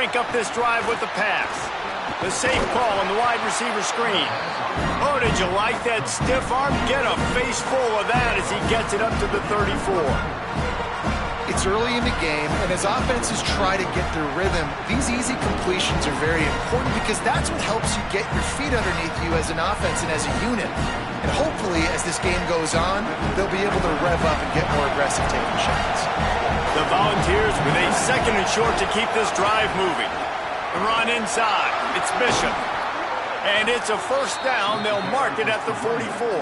crank up this drive with the pass. The safe call on the wide receiver screen. Oh, did you like that stiff arm? Get a face full of that as he gets it up to the 34. It's early in the game, and as offenses try to get their rhythm, these easy completions are very important because that's what helps you get your feet underneath you as an offense and as a unit. And hopefully, as this game goes on, they'll be able to rev up and get more aggressive taking shots. The Volunteers with a 2nd and short to keep this drive moving. The run inside. It's Bishop. And it's a first down. They'll mark it at the 44.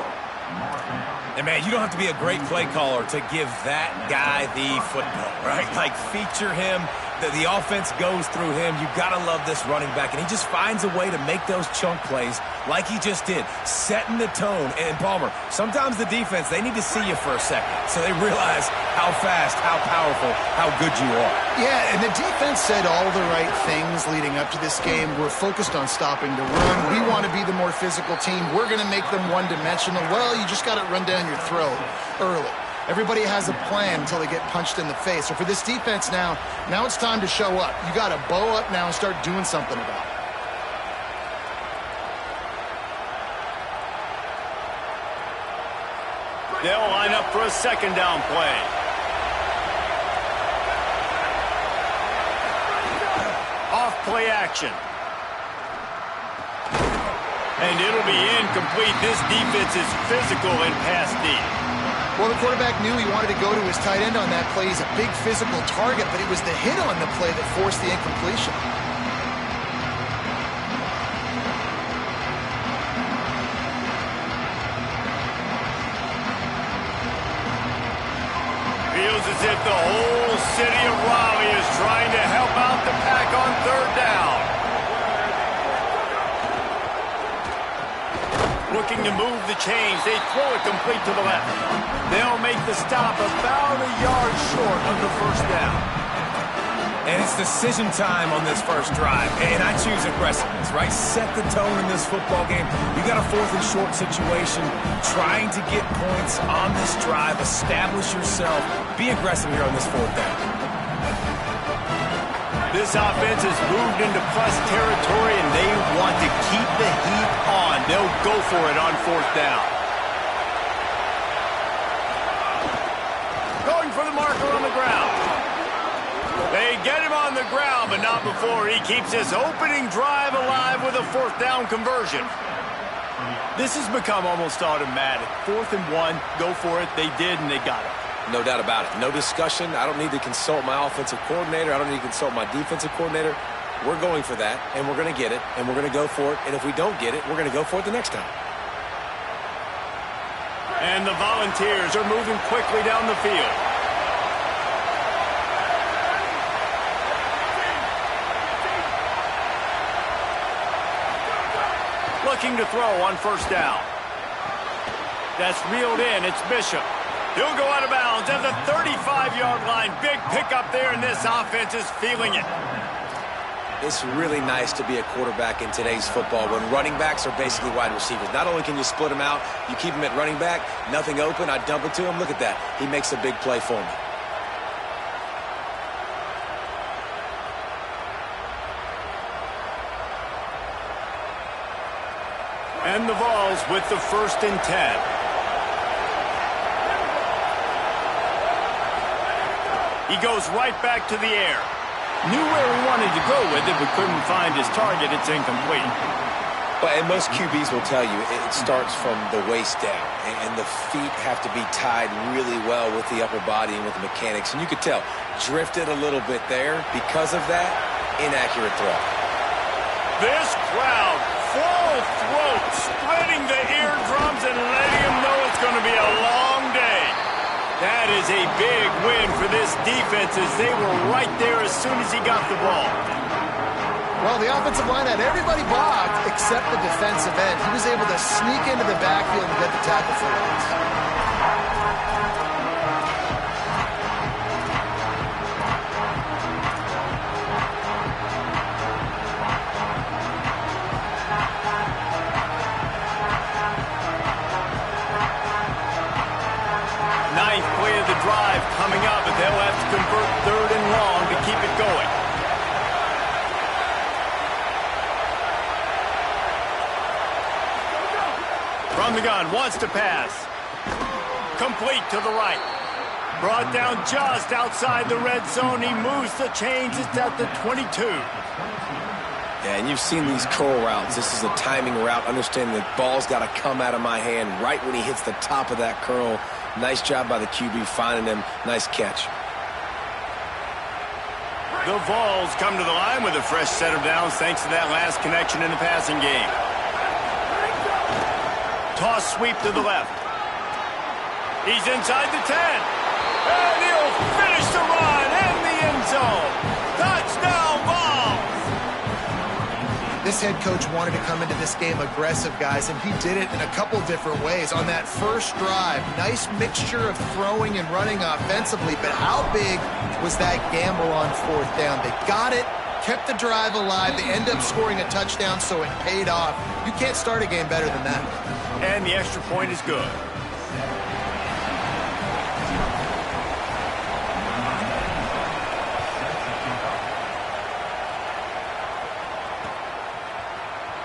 And, man, you don't have to be a great play caller to give that guy the football, right? Like, feature him. The offense goes through him. You got to love this running back. And he just finds a way to make those chunk plays like he just did, setting the tone. And, Palmer, sometimes the defense, they need to see you for a second so they realize how fast, how powerful, how good you are. Yeah, and the defense said all the right things leading up to this game. We're focused on stopping the run. We want to be the more physical team. We're going to make them one-dimensional. Well, you just got to run down your throat early. Everybody has a plan until they get punched in the face. So for this defense now it's time to show up. You got to bow up now and start doing something about it. They'll line up for a 2nd down play. Off play action. And it'll be incomplete. This defense is physical and pass deep. Well, the quarterback knew he wanted to go to his tight end on that play. He's a big physical target, but it was the hit on the play that forced the incompletion. Feels as if the whole city of Raleigh is trying to help out the Pack on 3rd down. Looking to move the chains. They throw it complete to the left. They'll make the stop about a yard short of the first down. And it's decision time on this first drive. And I choose aggressiveness, right? Set the tone in this football game. You got a 4th and short situation. Trying to get points on this drive. Establish yourself. Be aggressive here on this 4th down. This offense has moved into plus territory, and they want to keep the heat on. They'll go for it on 4th down. Going for the marker on the ground. They get him on the ground, but not before he keeps his opening drive alive with a 4th down conversion. This has become almost automatic. 4th and 1, go for it. They did, and they got it. No doubt about it. No discussion. I don't need to consult my offensive coordinator. I don't need to consult my defensive coordinator. We're going for that, and we're going to get it, and we're going to go for it. And if we don't get it, we're going to go for it the next time. And the Volunteers are moving quickly down the field. Looking to throw on 1st down. That's reeled in. It's Bishop. He'll go out of bounds at the 35-yard line. Big pickup there, and this offense is feeling it. It's really nice to be a quarterback in today's football when running backs are basically wide receivers. Not only can you split them out, you keep them at running back, nothing open, I dump it to him. Look at that. He makes a big play for me. And the Vols with the 1st and 10. He goes right back to the air. Knew where he wanted to go with it, but couldn't find his target. It's incomplete. But and most QBs will tell you it starts from the waist down, and the feet have to be tied really well with the upper body and with the mechanics. And you could tell, drifted a little bit there. Because of that, inaccurate throw. This crowd, full throat, splitting the eardrums and letting them know it's going to be a long day. That is a big win for this defense as they were right there as soon as he got the ball. Well, the offensive line had everybody blocked except the defensive end. He was able to sneak into the backfield and get the tackle for once. Ninth play of the drive coming up, but they'll have to convert 3rd and long to keep it going. From the gun, wants to pass. Complete to the right. Brought down just outside the red zone. He moves the chains. It's at the 22. Yeah, and you've seen these curl routes. This is a timing route. Understanding the ball's got to come out of my hand right when he hits the top of that curl. Nice job by the QB finding him. Nice catch. The Vols come to the line with a fresh set of downs thanks to that last connection in the passing game. Toss sweep to the left. He's inside the 10. And he'll finish the run in the end zone. Touchdown, Vols! This head coach wanted to come into this game aggressive, guys, and he did it in a couple different ways. On that first drive, nice mixture of throwing and running offensively, but how big was that gamble on fourth down? They got it, kept the drive alive. They end up scoring a touchdown, so it paid off. You can't start a game better than that. And the extra point is good.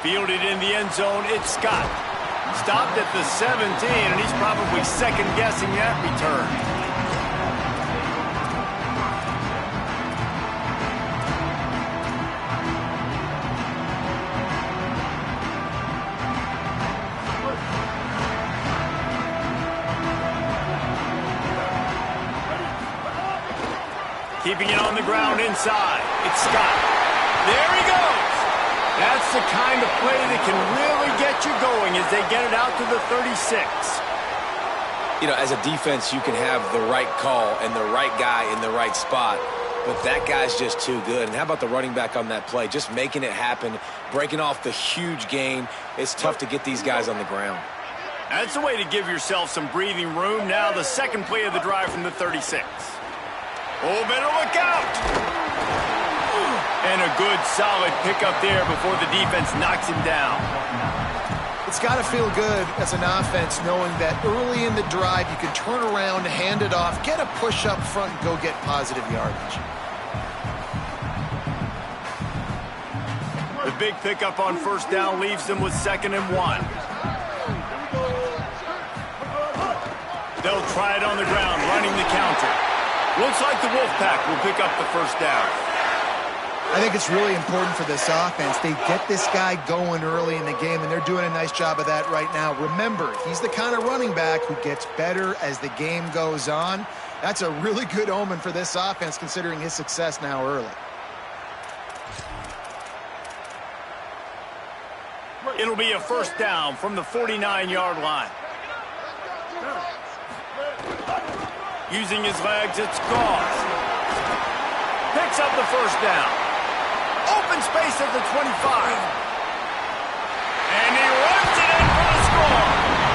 Fielded in the end zone, it's Scott. Stopped at the 17, and he's probably second-guessing that return. Keeping it on the ground inside. It's Scott. There he goes. That's the kind of play that can really get you going as they get it out to the 36. You know, as a defense, you can have the right call and the right guy in the right spot, but that guy's just too good. And how about the running back on that play? Just making it happen, breaking off the huge gain. It's tough to get these guys on the ground. That's a way to give yourself some breathing room. Now the second play of the drive from the 36. Oh, better look out! And a good, solid pickup there before the defense knocks him down. It's got to feel good as an offense knowing that early in the drive you can turn around, hand it off, get a push up front, and go get positive yardage. The big pickup on first down leaves them with 2nd and 1. They'll try it on the ground, running the counter. Looks like the Wolfpack will pick up the first down. I think it's really important for this offense. They get this guy going early in the game, and they're doing a nice job of that right now. Remember, he's the kind of running back who gets better as the game goes on. That's a really good omen for this offense, considering his success now early. It'll be a first down from the 49-yard line. Using his legs, it's Goss. Picks up the first down. Open space at the 25. And he runs it in for the score.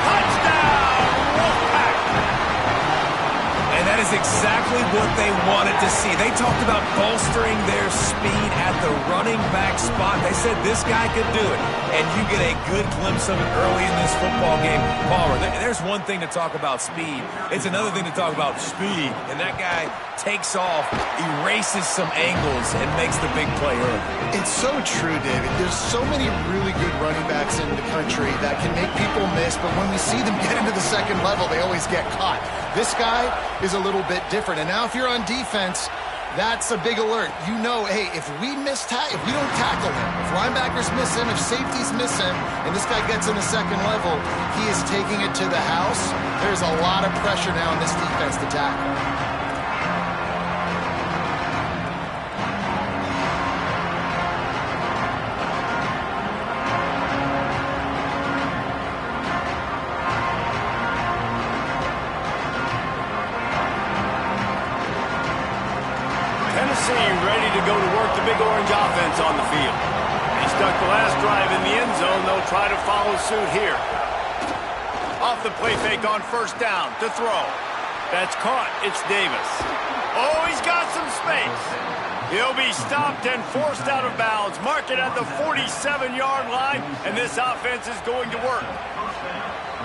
Touchdown, Wolfpack. And that is exactly what they wanted to see. They talked about bolstering their speed at the running back spot. They said this guy could do it. And you get a good glimpse of it early in this football game. Palmer, there's one thing to talk about speed. It's another thing to talk about speed. And that guy takes off, erases some angles, and makes the big play early. It's so true, David. There's so many really good running backs in the country that can make people miss, but when we see them get into the second level, they always get caught. This guy is a little bit different. And now if you're on defense, that's a big alert. You know, hey, if we don't tackle him, if linebackers miss him, if safeties miss him, and this guy gets in the second level, he is taking it to the house. There's a lot of pressure now on this defense to tackle. Ready to go to work the big orange offense on the field. He stuck the last drive in the end zone. They'll try to follow suit here. Off the play fake on first down to throw. That's caught. It's Davis. Oh, he's got some space. He'll be stopped and forced out of bounds. Mark it at the 47-yard line, and this offense is going to work.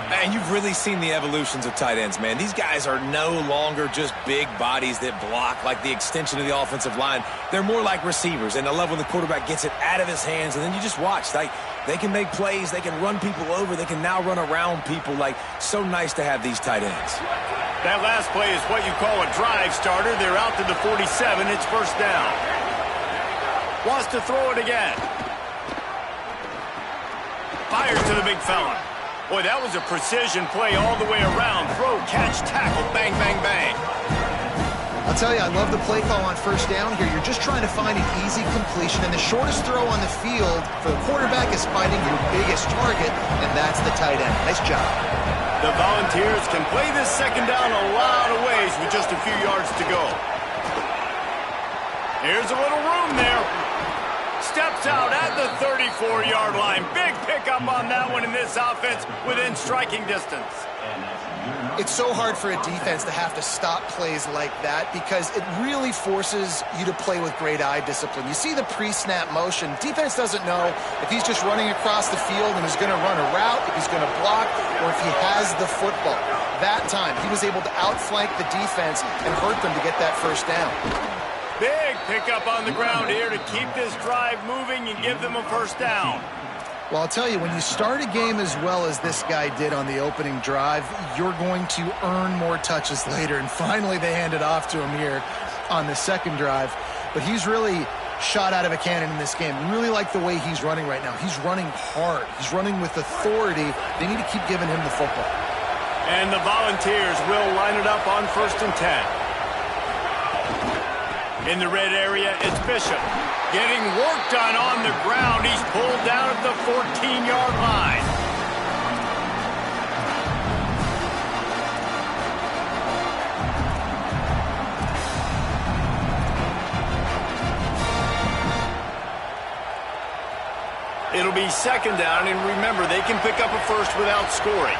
And you've really seen the evolutions of tight ends, man. These guys are no longer just big bodies that block like the extension of the offensive line. They're more like receivers, and I love when the quarterback gets it out of his hands, and then you just watch. Like, they can make plays. They can run people over. They can now run around people. Like, so nice to have these tight ends. That last play is what you call a drive starter. They're out to the 47. It's first down. Wants to throw it again. Fires to the big fella. Boy, that was a precision play all the way around. Throw, catch, tackle, bang, bang, bang. I'll tell you, I love the play call on first down here. You're just trying to find an easy completion, and the shortest throw on the field for the quarterback is finding your biggest target, and that's the tight end. Nice job. The Volunteers can play this second down a lot of ways with just a few yards to go. Here's a little room there. Steps out at the 34-yard line. Big pickup on that one in this offense within striking distance. It's so hard for a defense to have to stop plays like that because it really forces you to play with great eye discipline. You see the pre-snap motion. Defense doesn't know if he's just running across the field and is going to run a route, if he's going to block, or if he has the football. That time, he was able to outflank the defense and hurt them to get that first down. Big pickup on the ground here to keep this drive moving and give them a first down. Well, I'll tell you, when you start a game as well as this guy did on the opening drive, you're going to earn more touches later. And finally, they handed off to him here on the second drive. But he's really shot out of a cannon in this game. Really like the way he's running right now. He's running hard. He's running with authority. They need to keep giving him the football. And the Volunteers will line it up on 1st and 10. In the red area, it's Bishop. Getting work done on the ground. He's pulled down at the 14-yard line. It'll be second down, and remember, they can pick up a first without scoring.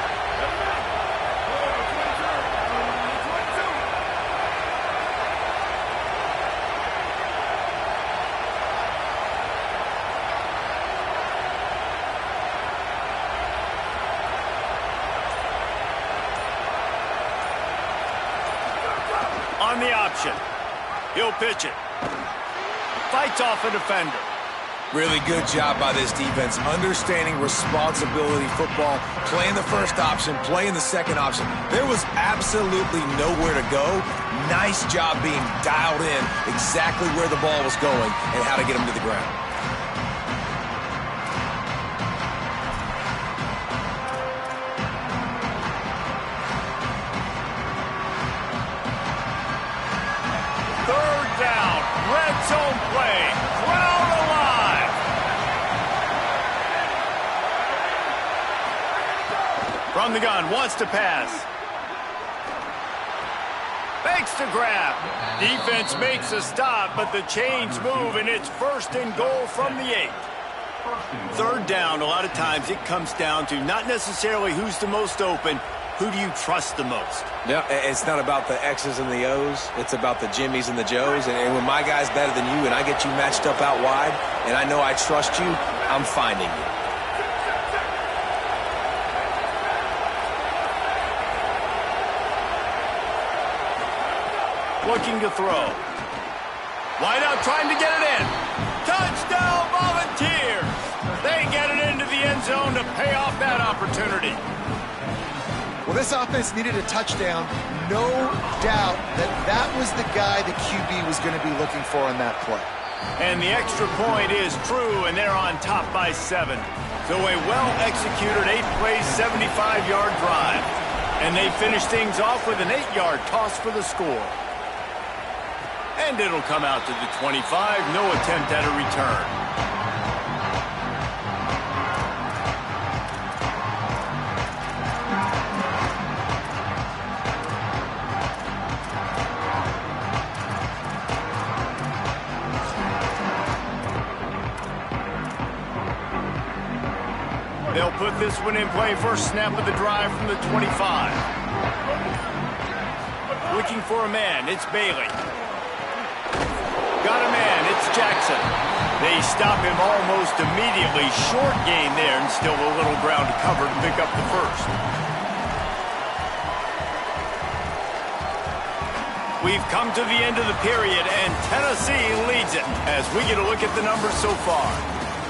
On the option. He'll pitch it. Fights off a defender. Really good job by this defense, understanding responsibility football, playing the first option, playing the second option. There was absolutely nowhere to go. Nice job being dialed in exactly where the ball was going and how to get him to the ground. Third down, red zone play, crowd alive. From the gun, wants to pass. Fakes to grab. Defense makes a stop, but the chains move, and it's 1st and goal from the 8. Third down, a lot of times it comes down to not necessarily who's the most open, who do you trust the most? Yeah, it's not about the X's and the O's. It's about the Jimmies and the Joes. And when my guy's better than you and I get you matched up out wide and I know I trust you, I'm finding you. Looking to throw. Wide out trying to get it in. Touchdown Volunteers! They get it into the end zone to pay off that opportunity. Well, this offense needed a touchdown. No doubt that that was the guy the QB was going to be looking for on that play. And the extra point is true, and they're on top by 7. So a well-executed 8-play, 75-yard drive. And they finish things off with an 8-yard toss for the score. And it'll come out to the 25. No attempt at a return. They'll put this one in play. First snap of the drive from the 25. Looking for a man. It's Bailey. Got a man blitz Jackson. They stop him almost immediately. Short gain there, and still a little ground to cover to pick up the first. We've come to the end of the period, and Tennessee leads it as we get a look at the numbers so far.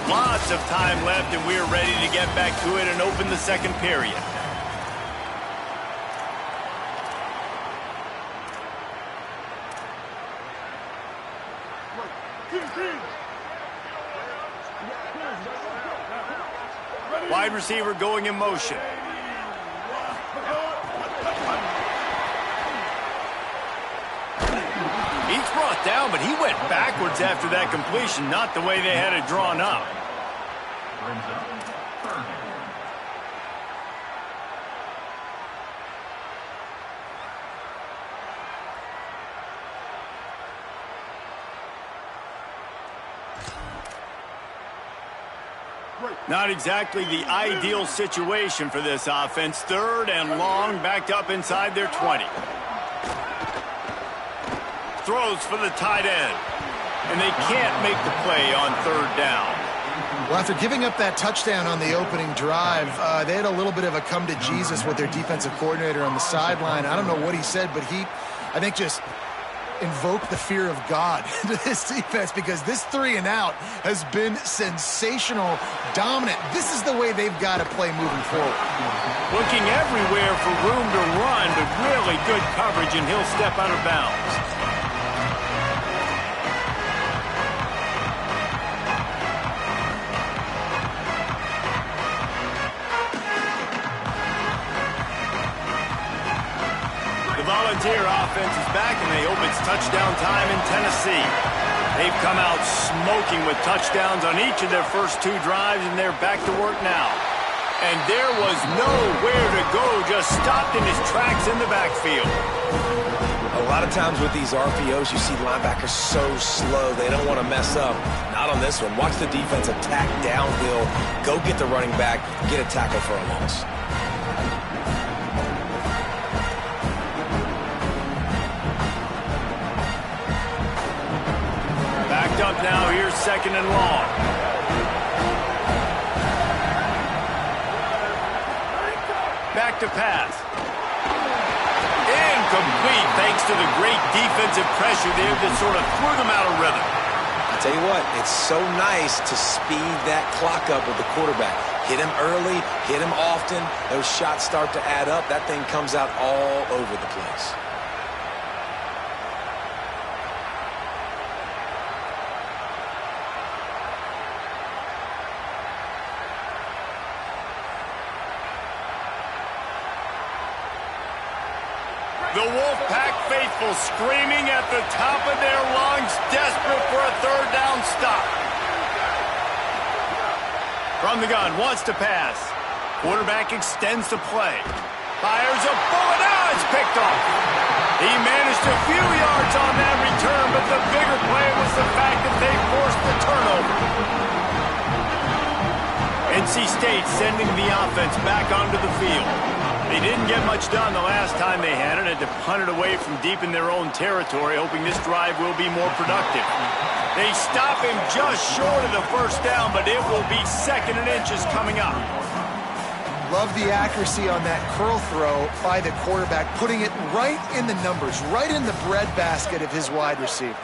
Lots of time left, and we're ready to get back to it and open the second period. Wide receiver going in motion. He's brought down, but he went backwards after that completion, not the way they had it drawn up. Not exactly the ideal situation for this offense. Third and long, backed up inside their 20. Throws for the tight end. And they can't make the play on third down. Well, after giving up that touchdown on the opening drive, they had a little bit of a come to Jesus with their defensive coordinator on the sideline. I don't know what he said, but he, I think, just invoked the fear of God into this defense, because this 3 and out has been sensational, dominant. This is the way they've got to play moving forward. Looking everywhere for room to run, but really good coverage, and he'll step out of bounds. Volunteer offense is back, and they hope it's touchdown time in Tennessee. They've come out smoking with touchdowns on each of their first 2 drives, and they're back to work now. And there was nowhere to go, just stopped in his tracks in the backfield. A lot of times with these RPOs, you see linebackers so slow, they don't want to mess up. Not on this one. Watch the defense attack downhill, go get the running back, get a tackle for a loss. Up now, here's second and long. Back to pass. Incomplete, thanks to the great defensive pressure there that sort of threw them out of rhythm. I tell you what, it's so nice to speed that clock up with the quarterback. Hit him early, hit him often. Those shots start to add up. That thing comes out all over the place. The Wolfpack faithful screaming at the top of their lungs, desperate for a third down stop. From the gun, wants to pass. Quarterback extends the play. Fires a bullet. It's picked off. He managed a few yards on that return, but the bigger play was the fact that they forced the turnover. NC State sending the offense back onto the field. They didn't get much done the last time they had it. Had to punt it away from deep in their own territory, hoping this drive will be more productive. They stop him just short of the first down, but it will be second and inches coming up. Love the accuracy on that curl throw by the quarterback, putting it right in the numbers, right in the breadbasket of his wide receiver.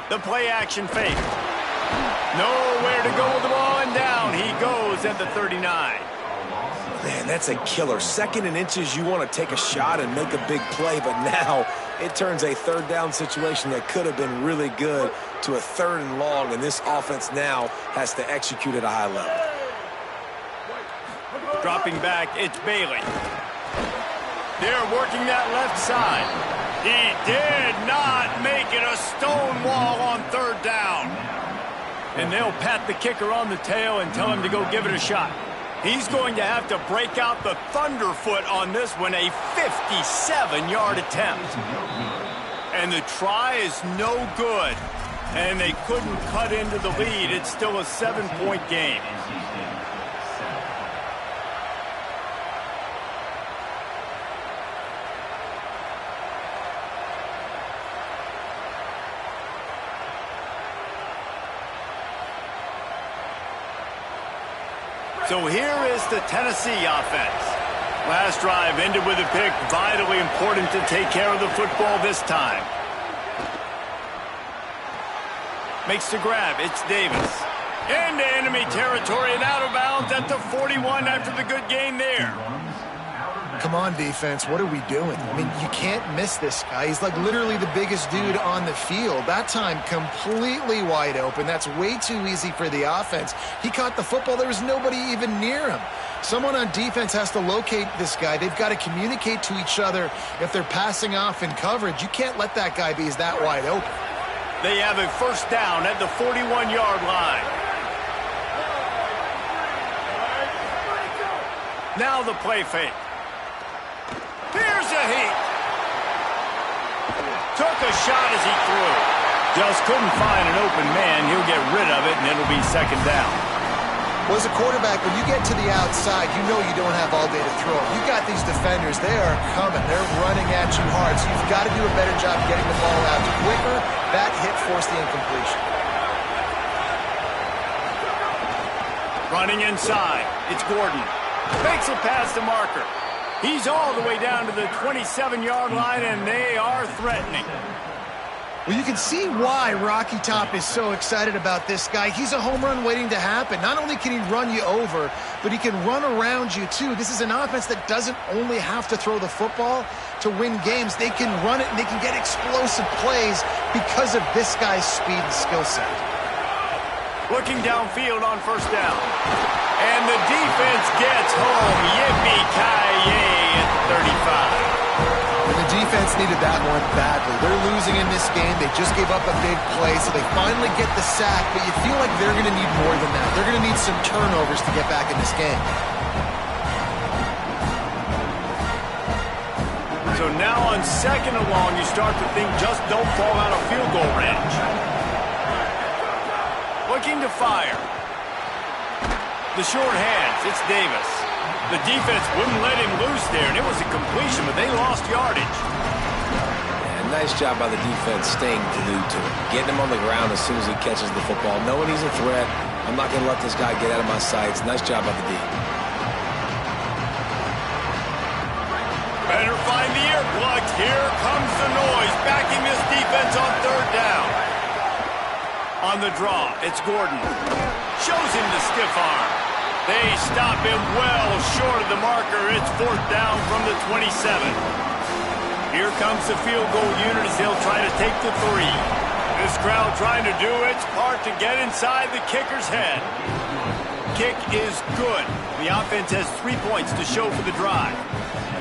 The play action fake. Nowhere to go with the ball, and down he goes at the 39. Man, that's a killer. Second and inches, you want to take a shot and make a big play, but now it turns a third down situation that could have been really good to a third and long, and this offense now has to execute at a high level. Dropping back, it's Bailey. They're working that left side. He did not make it a stone wall on third down. And they'll pat the kicker on the tail and tell him to go give it a shot. He's going to have to break out the thunderfoot on this one, a 57-yard attempt. And the try is no good. And they couldn't cut into the lead. It's still a 7-point game. So here is the Tennessee offense. Last drive ended with a pick. Vitally important to take care of the football this time. Makes the grab. It's Davis. Into enemy territory and out of bounds at the 41 after the good gain there. Come on, defense. What are we doing? I mean, you can't miss this guy. He's like literally the biggest dude on the field. That time, completely wide open. That's way too easy for the offense. He caught the football. There was nobody even near him. Someone on defense has to locate this guy. They've got to communicate to each other if they're passing off in coverage. You can't let that guy be that wide open. They have a first down at the 41-yard line. Now the play fake. Here's a heat. Took a shot as he threw. Just couldn't find an open man. He'll get rid of it, and it'll be second down. Well, as a quarterback, when you get to the outside, you know you don't have all day to throw. You got these defenders. They are coming. They're running at you hard, so you've got to do a better job getting the ball out quicker. That hit forced the incompletion. Running inside. It's Gordon. Makes it past the marker. He's all the way down to the 27-yard line, and they are threatening. Well, you can see why Rocky Top is so excited about this guy. He's a home run waiting to happen. Not only can he run you over, but he can run around you, too. This is an offense that doesn't only have to throw the football to win games. They can run it, and they can get explosive plays because of this guy's speed and skill set. Looking downfield on first down. And the defense gets home. Yippee-ki-yay at the 35. And the defense needed that one badly. They're losing in this game. They just gave up a big play, so they finally get the sack, but you feel like they're going to need more than that. They're going to need some turnovers to get back in this game. So now on second and long, you start to think just don't fall out of field goal range. Looking to fire. The short hands, it's Davis. The defense wouldn't let him loose there, and it was a completion, but they lost yardage. Yeah, nice job by the defense staying glued to him. Getting him on the ground as soon as he catches the football. Knowing he's a threat, I'm not going to let this guy get out of my sights. Nice job by the D. Better find the earplugs. Here comes the noise, backing this defense on third down. On the draw, it's Gordon. Shows him the stiff arm. They stop him well short of the marker. It's fourth down from the 27. Here comes the field goal unit as they'll try to take the 3. This crowd trying to do its part to get inside the kicker's head. Kick is good. The offense has 3 points to show for the drive.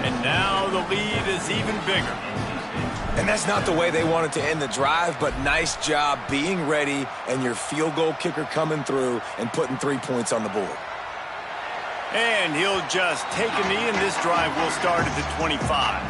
And now the lead is even bigger. And that's not the way they wanted to end the drive, but nice job being ready and your field goal kicker coming through and putting 3 points on the board. And he'll just take a knee, and this drive will start at the 25.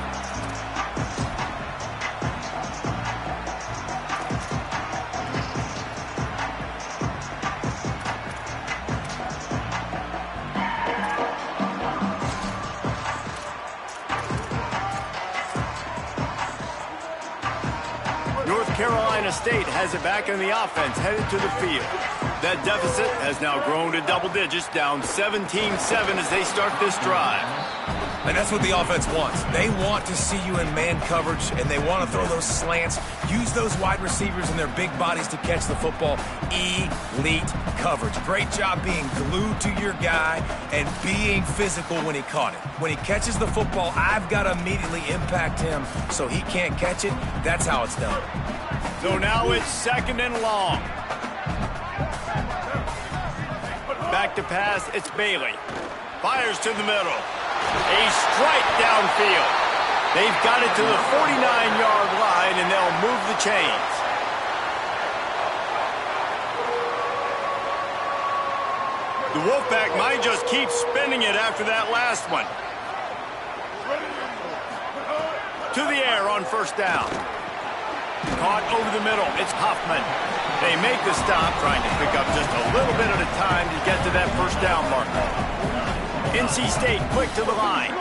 North Carolina State has it back in the offense, headed to the field. That deficit has now grown to double digits, down 17-7 as they start this drive. And that's what the offense wants. They want to see you in man coverage, and they want to throw those slants, use those wide receivers and their big bodies to catch the football. Elite coverage. Great job being glued to your guy and being physical when he caught it. When he catches the football, I've got to immediately impact him so he can't catch it. That's how it's done. So now it's second and long. Back to pass, it's Bailey. Fires to the middle. A strike downfield. They've got it to the 49-yard line, and they'll move the chains. The Wolfpack might just keep spinning it after that last one. To the air on first down. Caught over the middle. It's Hoffman. They make the stop, trying to pick up just a little bit at a time to get to that first down marker. NC State quick to the line.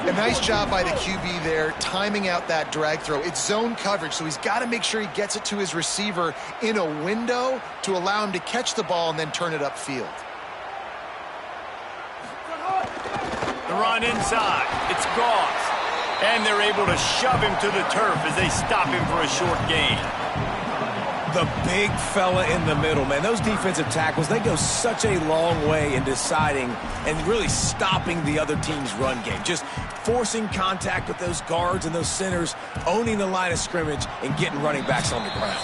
A nice job by the QB there, timing out that drag throw. It's zone coverage, so he's got to make sure he gets it to his receiver in a window to allow him to catch the ball and then turn it upfield. run inside. It's Goss. And they're able to shove him to the turf as they stop him for a short gain. The big fella in the middle, man. Those defensive tackles, they go such a long way in deciding and really stopping the other team's run game. Just forcing contact with those guards and those centers, owning the line of scrimmage, and getting running backs on the ground.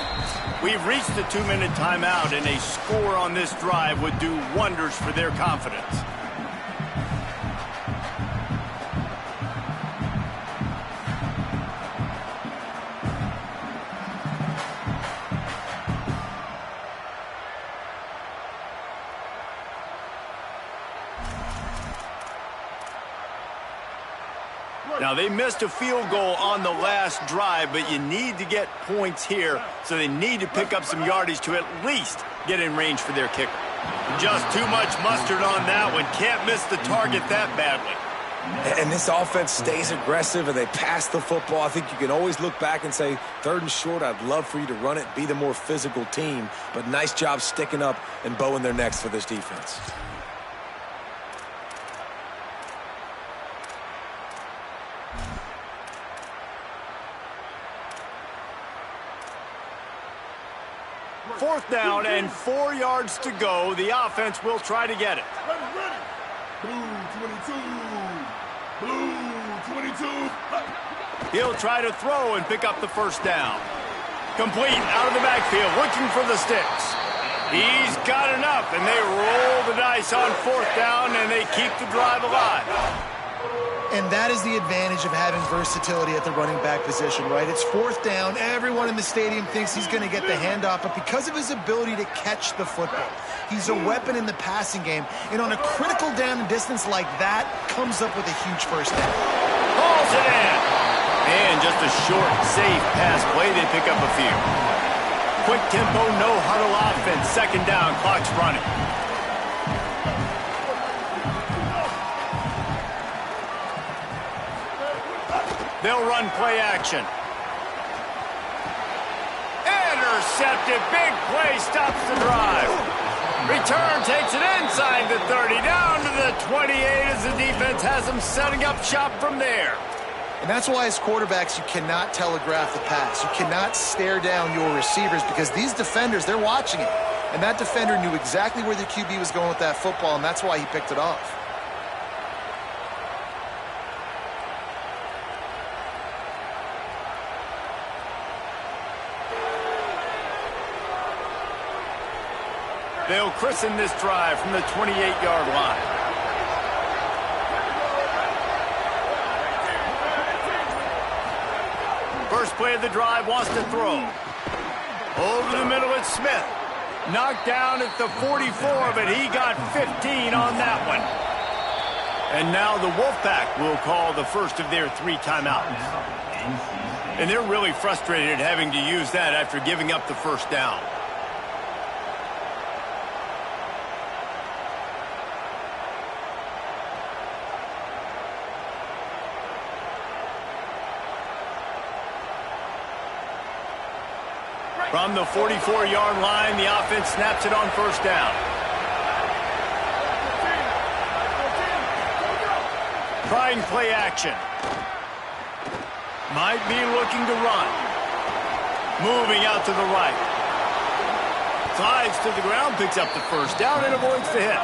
We've reached the 2-minute timeout, and a score on this drive would do wonders for their confidence. Now, they missed a field goal on the last drive, but you need to get points here, so they need to pick up some yardage to at least get in range for their kicker. Just too much mustard on that one. Can't miss the target that badly. And this offense stays aggressive, and they pass the football. I think you can always look back and say, 3rd and short, I'd love for you to run it, be the more physical team, but nice job sticking up and bowing their necks for this defense. Fourth down and 4 yards to go. The offense will try to get it. Ready. Blue 22. Blue 22. He'll try to throw and pick up the first down. Complete out of the backfield, looking for the sticks. He's got enough, and they roll the dice on 4th down, and they keep the drive alive. And that is the advantage of having versatility at the running back position, right? It's 4th down. Everyone in the stadium thinks he's going to get the handoff, but because of his ability to catch the football, he's a weapon in the passing game. And on a critical down and distance like that, comes up with a huge first down. Hauls it in. And just a short, safe pass play. They pick up a few. Quick tempo, no huddle offense. 2nd down, clock's running. They'll run play action. Intercepted. Big play stops the drive. Return takes it inside the 30, down to the 28 as the defense has them setting up shop from there. And that's why as quarterbacks, you cannot telegraph the pass. You cannot stare down your receivers because these defenders, they're watching it. And that defender knew exactly where the QB was going with that football, and that's why he picked it off. They'll christen this drive from the 28-yard line. First play of the drive, wants to throw. Over the middle, it's Smith. Knocked down at the 44, but he got 15 on that one. And now the Wolfpack will call the first of their 3 timeouts. And they're really frustrated having to use that after giving up the first down. From the 44-yard line, the offense snaps it on first down. Trying play action. Might be looking to run. Moving out to the right. Slides to the ground, picks up the first down, and avoids the hit.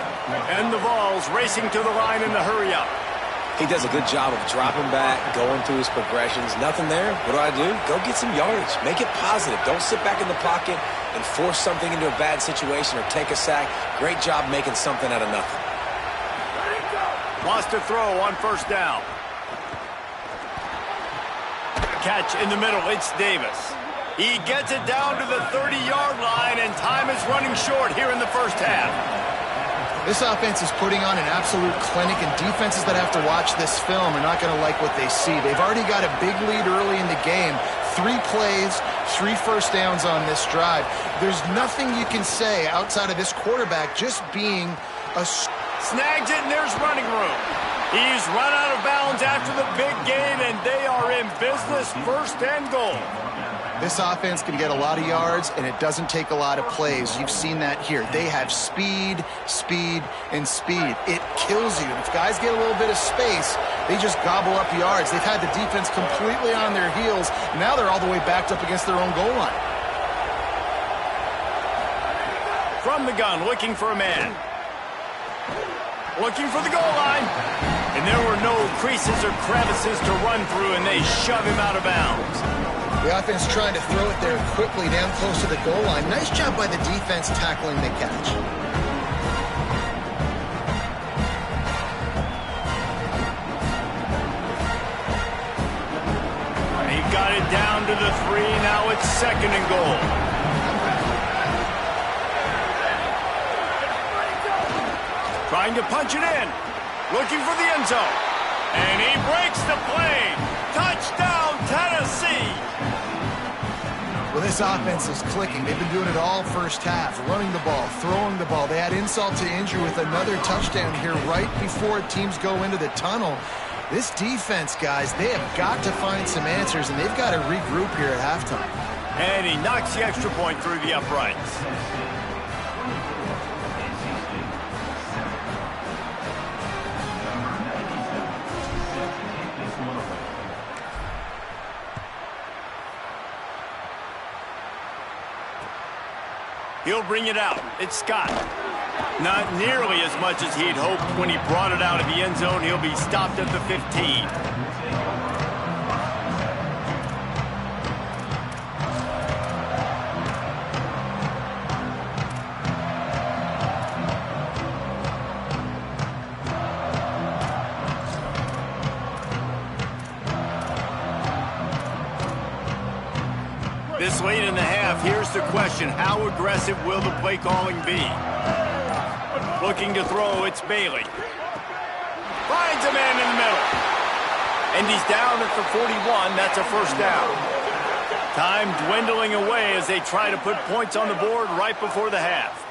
And the Vols racing to the line in the hurry-up. He does a good job of dropping back, going through his progressions. Nothing there. What do? Go get some yardage. Make it positive. Don't sit back in the pocket and force something into a bad situation or take a sack. Great job making something out of nothing. Wants to throw on first down. Catch in the middle. It's Davis. He gets it down to the 30-yard line, and time is running short here in the first half. This offense is putting on an absolute clinic, and defenses that have to watch this film are not going to like what they see. They've already got a big lead early in the game. 3 plays, 3 first downs on this drive. There's nothing you can say outside of this quarterback just being a... Snags it, and there's running room. He's run out of bounds after the big gain, and they are in business, 1st and goal. This offense can get a lot of yards, and it doesn't take a lot of plays. You've seen that here. They have speed, speed, and speed. It kills you. And if guys get a little bit of space, they just gobble up yards. They've had the defense completely on their heels. Now they're all the way backed up against their own goal line. From the gun, looking for a man. Looking for the goal line. And there were no creases or crevices to run through, and they shove him out of bounds. The offense trying to throw it there quickly down close to the goal line. Nice job by the defense tackling the catch. He got it down to the 3. Now it's 2nd and goal. Trying to punch it in. Looking for the end zone. And he breaks the play. Touchdown, Tennessee. Well, this offense is clicking. They've been doing it all first half, running the ball, throwing the ball. They had insult to injury with another touchdown here right before teams go into the tunnel. This defense, guys, they have got to find some answers, and they've got to regroup here at halftime. And he knocks the extra point through the uprights. He'll bring it out. It's Scott. Not nearly as much as he'd hoped when he brought it out of the end zone. He'll be stopped at the 15. This late in the half, here's the question. How aggressive will the play calling be? Looking to throw, it's Bailey. Finds a man in the middle. And he's down at the 41. That's a first down. Time dwindling away as they try to put points on the board right before the half.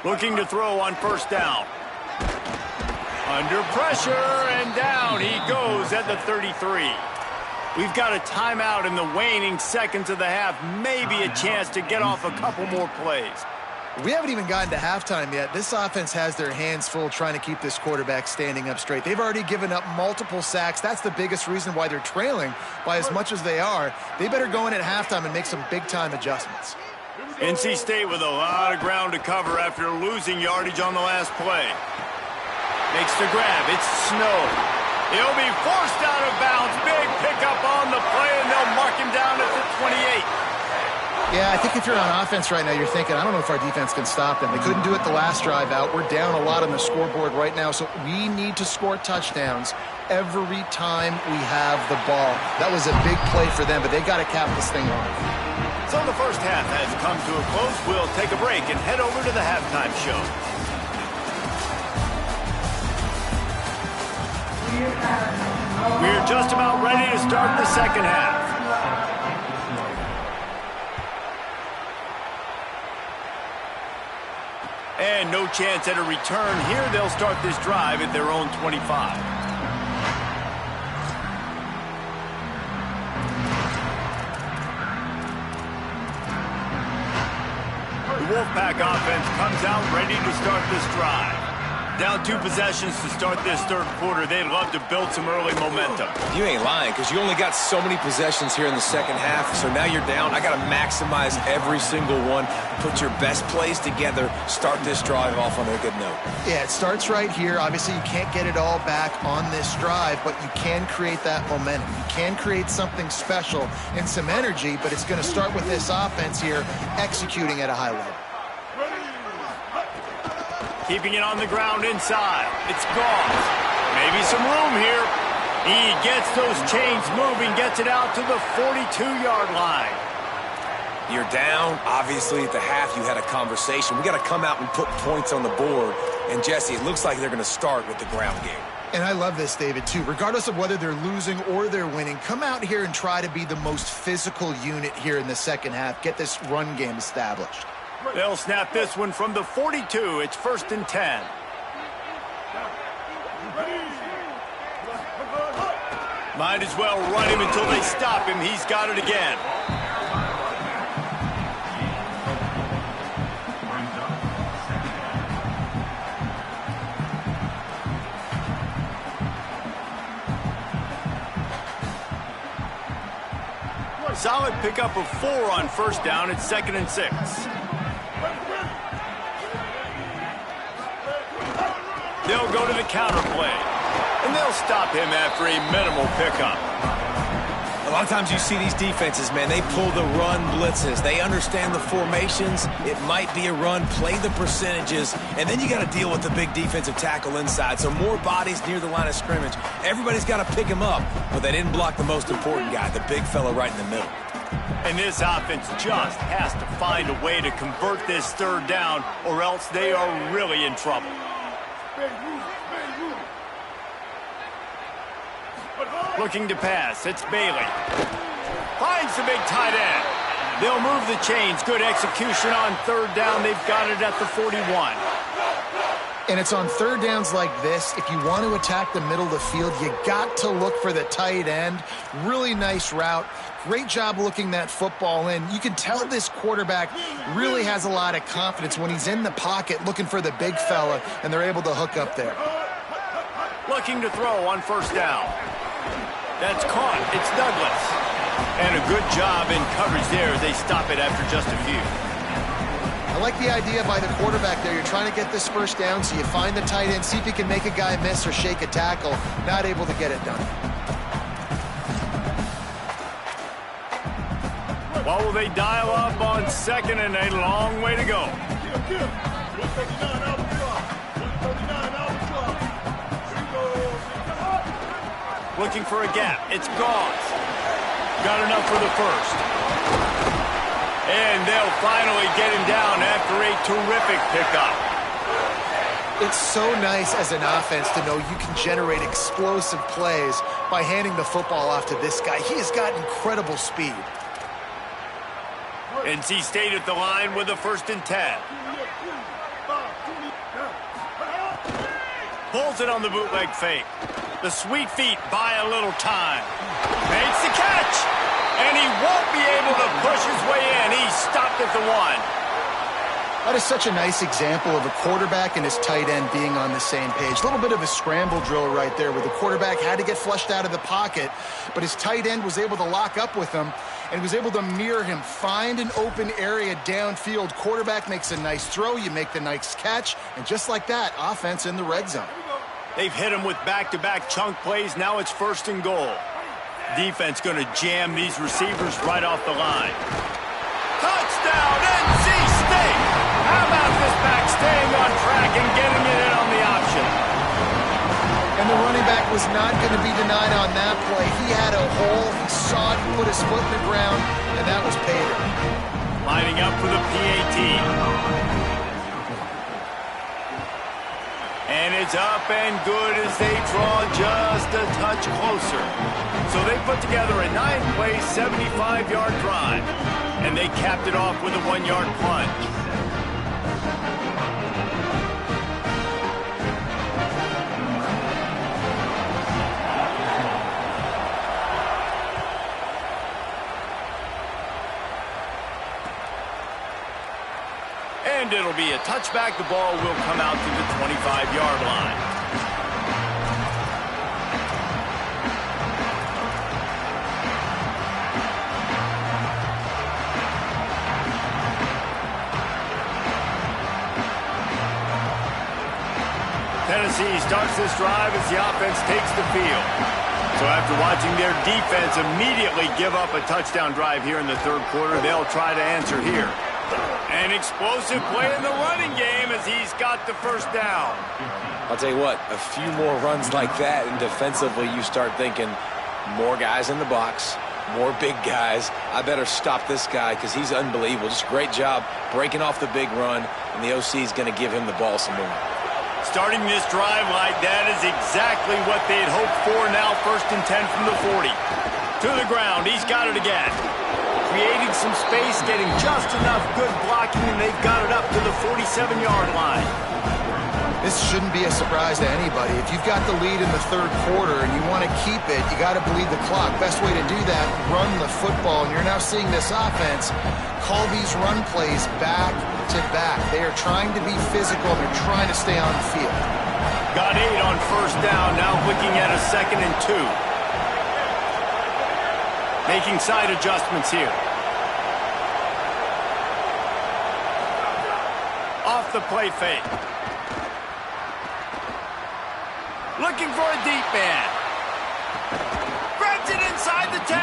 Looking to throw on first down. Under pressure, and down he goes at the 33. We've got a timeout in the waning seconds of the half. Maybe a chance to get off a couple more plays. We haven't even gotten to halftime yet. This offense has their hands full trying to keep this quarterback standing up straight. They've already given up multiple sacks. That's the biggest reason why they're trailing by as much as they are. They better go in at halftime and make some big-time adjustments. NC State with a lot of ground to cover after losing yardage on the last play. Makes the grab. It's Snow. He'll be forced out of bounds. Big pickup on the play, and they'll mark him down at the 28. Yeah, I think if you're on offense right now, you're thinking, I don't know if our defense can stop them. They couldn't do it the last drive out. We're down a lot on the scoreboard right now, so we need to score touchdowns every time we have the ball. That was a big play for them, but they got to cap this thing off. So the first half has come to a close. We'll take a break and head over to the halftime show. We're just about ready to start the second half. And no chance at a return here. They'll start this drive at their own 25. The Wolfpack offense comes out ready to start this drive. Down 2 possessions to start this third quarter. They'd love to build some early momentum. You ain't lying, because you only got so many possessions here in the second half, so now you're down. I got to maximize every single one, put your best plays together, start this drive off on a good note. Yeah, it starts right here. Obviously, you can't get it all back on this drive, but you can create that momentum. You can create something special and some energy, but it's going to start with this offense here executing at a high level. Keeping it on the ground inside. It's Goff. Maybe some room here. He gets those chains moving, gets it out to the 42-yard line. You're down. Obviously, at the half, you had a conversation. We got to come out and put points on the board. And, Jesse, it looks like they're going to start with the ground game. And I love this, David, too. Regardless of whether they're losing or they're winning, come out here and try to be the most physical unit here in the second half. Get this run game established. They'll snap this one from the 42. It's 1st and 10. Might as well run him until they stop him. He's got it again. Solid pickup of 4 on first down. It's 2nd and 6. They'll go to the counter play, and they'll stop him after a minimal pickup. A lot of times you see these defenses, man, they pull the run blitzes. They understand the formations. It might be a run, play the percentages, and then you got to deal with the big defensive tackle inside. So more bodies near the line of scrimmage. Everybody's got to pick him up, but they didn't block the most important guy, the big fella right in the middle. And this offense just has to find a way to convert this 3rd down, or else they are really in trouble. Looking to pass, it's Bailey. Finds the big tight end. They'll move the chains. Good execution on 3rd down. They've got it at the 41. And it's on 3rd downs like this, if you want to attack the middle of the field, you got to look for the tight end. Really nice route. Great job looking that football in. You can tell this quarterback really has a lot of confidence when he's in the pocket looking for the big fella, and they're able to hook up there. Looking to throw on 1st down. That's caught. It's Douglas. And a good job in coverage there. They stop it after just a few. I like the idea by the quarterback there. You're trying to get this 1st down, so you find the tight end, see if you can make a guy miss or shake a tackle. Not able to get it done. What will they dial up on 2nd and a long way to go? Looking for a gap. It's Gauze. Got enough for the 1st. And they'll finally get him down after a terrific pickup. It's so nice as an offense to know you can generate explosive plays by handing the football off to this guy. He has got incredible speed. NC State at the line with a 1st and 10. Pulls it on the bootleg fake. The sweet feet buy a little time. Makes the catch. And he won't be able to push his way in. He's stopped at the 1. That is such a nice example of a quarterback and his tight end being on the same page. A little bit of a scramble drill right there where the quarterback had to get flushed out of the pocket, but his tight end was able to lock up with him and was able to mirror him, find an open area downfield. Quarterback makes a nice throw, you make the nice catch, and just like that, offense in the red zone. They've hit him with back-to-back chunk plays. Now it's 1st and goal. Defense going to jam these receivers right off the line. Touchdown, NC State! How about this back staying on track and getting it in on the option? And the running back was not going to be denied on that play. He had a hole, he saw it, put his foot in the ground, and that was paid. Lining up for the PAT. And it's up and good as they draw just a touch closer. So they put together a 9-play, 75-yard drive. And they capped it off with a 1-yard plunge. And it'll be a touchback. The ball will come out to the 25-yard line. Tennessee starts this drive as the offense takes the field. So after watching their defense immediately give up a touchdown drive here in the 3rd quarter, they'll try to answer here. An explosive play in the running game as he's got the 1st down. I'll tell you what, a few more runs like that, and defensively you start thinking more guys in the box, more big guys. I better stop this guy because he's unbelievable. Just great job breaking off the big run, and the OC is going to give him the ball some more. Starting this drive like that is exactly what they'd hoped for. Now 1st and 10 from the 40. To the ground, he's got it again. Creating some space, getting just enough good blocking, and they've got it up to the 47-yard line. This shouldn't be a surprise to anybody. If you've got the lead in the third quarter and you want to keep it, you got to bleed the clock. Best way to do that, run the football. And you're now seeing this offense call these run plays back to back. They are trying to be physical, and they're trying to stay on the field. Got 8 on first down, now looking at a 2nd and 2. Making side adjustments here. Off the play fake. Looking for a deep man. Grabs it inside the 10.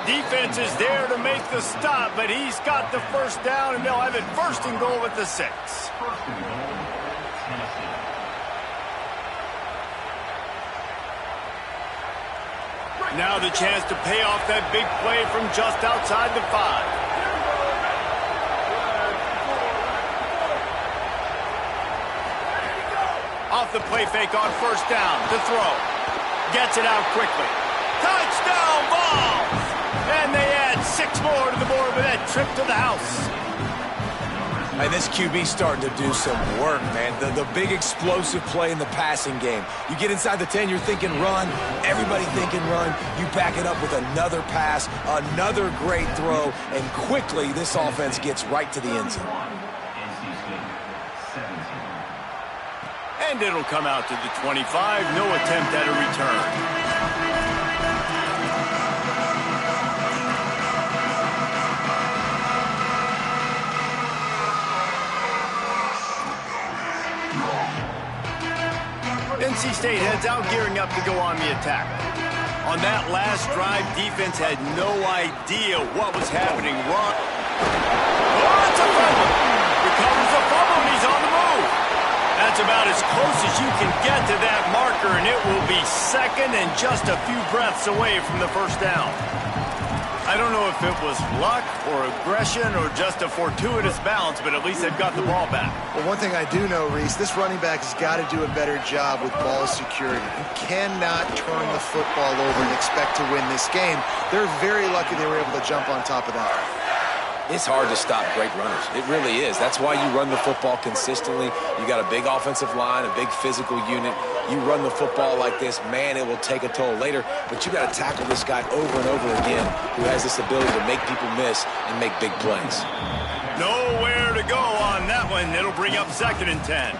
Defense is there to make the stop, but he's got the first down, and they'll have it 1st and goal at the 6. Now the chance to pay off that big play from just outside the 5. Off the play fake on first down. To throw. Gets it out quickly. Touchdown Vols! And they add 6 more to the board with that trip to the house. And this QB's starting to do some work, man. The big explosive play in the passing game. You get inside the 10, you're thinking run. Everybody thinking run. You back it up with another pass, another great throw, and quickly this offense gets right to the end zone. And it'll come out to the 25. No attempt at a return. NC State heads out, gearing up to go on the attack. On that last drive, defense had no idea what was happening. Run. Oh, it's a fumble. Recovers the fumble, and he's on the move. That's about as close as you can get to that marker, and it will be 2nd and just a few breaths away from the first down. I don't know if it was luck or aggression or just a fortuitous bounce, but at least they've got the ball back. Well, one thing I do know, Reese, this running back has got to do a better job with ball security. You cannot turn the football over and expect to win this game. They're very lucky they were able to jump on top of that. It's hard to stop great runners. It really is. That's why you run the football consistently. You got a big offensive line, a big physical unit. You run the football like this, man, it will take a toll later. But you got to tackle this guy over and over again who has this ability to make people miss and make big plays. Nowhere to go on that one. It'll bring up 2nd and 10.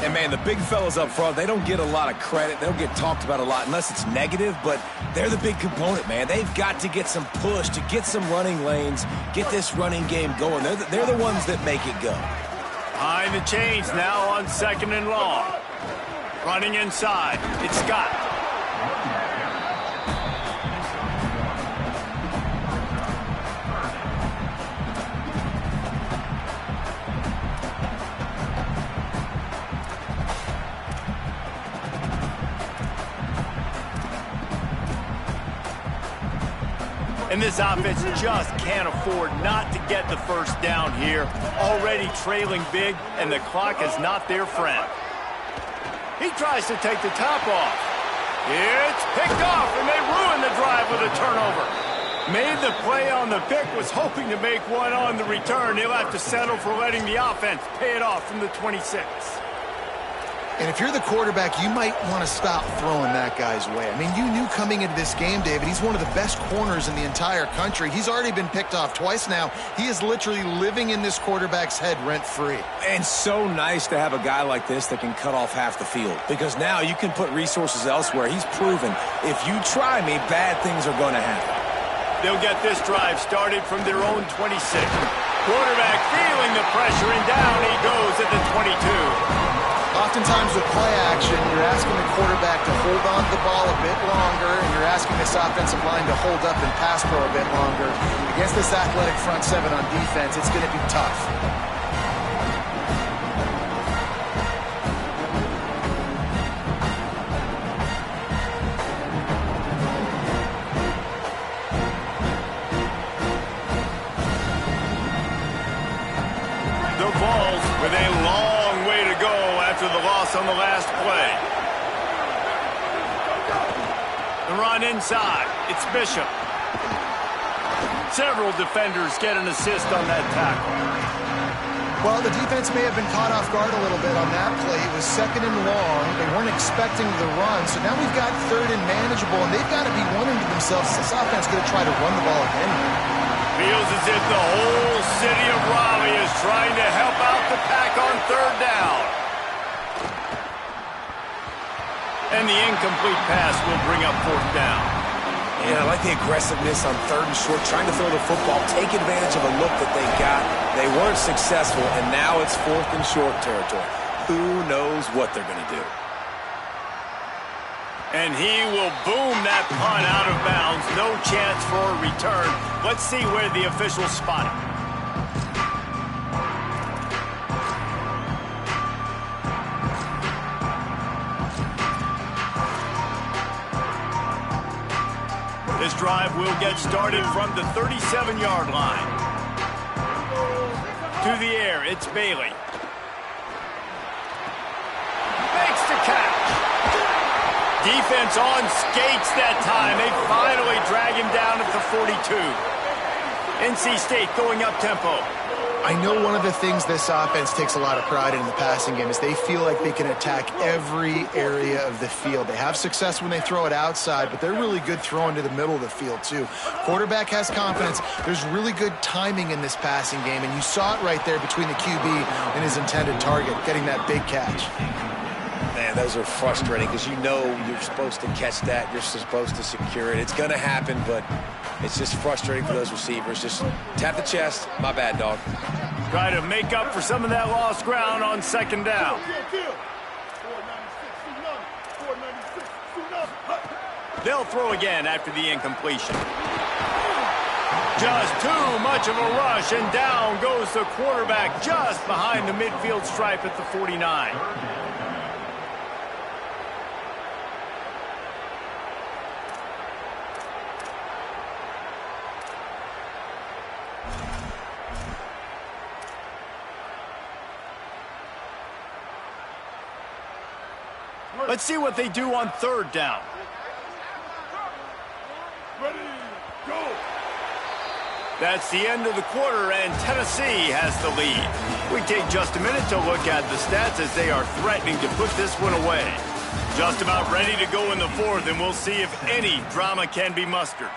And, man, the big fellas up front, they don't get a lot of credit. They don't get talked about a lot unless it's negative, but they're the big component, man. They've got to get some push, to get some running lanes, get this running game going. They're the ones that make it go. Behind the chains now on 2nd and long. Running inside. It's Scott. And this offense just can't afford not to get the first down here. Already trailing big, and the clock is not their friend. He tries to take the top off. It's picked off, and they ruin the drive with a turnover. Made the play on the pick, was hoping to make one on the return. He'll have to settle for letting the offense pay it off from the 26. And if you're the quarterback, you might want to stop throwing that guy's way. I mean, you knew coming into this game, David, he's one of the best corners in the entire country. He's already been picked off twice now. He is literally living in this quarterback's head rent-free. And so nice to have a guy like this that can cut off half the field, because now you can put resources elsewhere. He's proven if you try me, bad things are going to happen. They'll get this drive started from their own 26. Quarterback feeling the pressure, and down he goes at the 22. Oftentimes with play action, you're asking the quarterback to hold on to the ball a bit longer, and you're asking this offensive line to hold up and pass pro a bit longer. Against this athletic front seven on defense, it's going to be tough. The Vols with a long way to go after the loss on the last play. The run inside. It's Bishop. Several defenders get an assist on that tackle. Well, the defense may have been caught off guard a little bit on that play. It was 2nd and long. They weren't expecting the run. So now we've got 3rd and manageable, and they've got to be wondering to themselves, this offense going to try to run the ball again? Feels as if the whole city of Raleigh is trying to help out the Pack on 3rd down. And the incomplete pass will bring up 4th down. Yeah, I like the aggressiveness on 3rd and short, trying to throw the football, take advantage of a look that they got. They weren't successful, and now it's 4th and short territory. Who knows what they're going to do? And he will boom that punt out of bounds. No chance for a return. Let's see where the officials spot it. This drive will get started from the 37-yard line. To the air, it's Bailey. Makes the catch. Defense on skates that time. They finally drag him down at the 42. NC State going up tempo. I know one of the things this offense takes a lot of pride in the passing game is they feel like they can attack every area of the field. They have success when they throw it outside, but they're really good throwing to the middle of the field too. Quarterback has confidence. There's really good timing in this passing game, and you saw it right there between the QB and his intended target, getting that big catch. Man, those are frustrating because you know you're supposed to catch that. You're supposed to secure it. It's going to happen, but it's just frustrating for those receivers. Just tap the chest. My bad, dog. Try to make up for some of that lost ground on 2nd down. They'll throw again after the incompletion. Just too much of a rush, and down goes the quarterback just behind the midfield stripe at the 49. Let's see what they do on 3rd down. Ready, go. That's the end of the quarter, and Tennessee has the lead. We take just a minute to look at the stats as they are threatening to put this one away. Just about ready to go in the 4th, and we'll see if any drama can be mustered.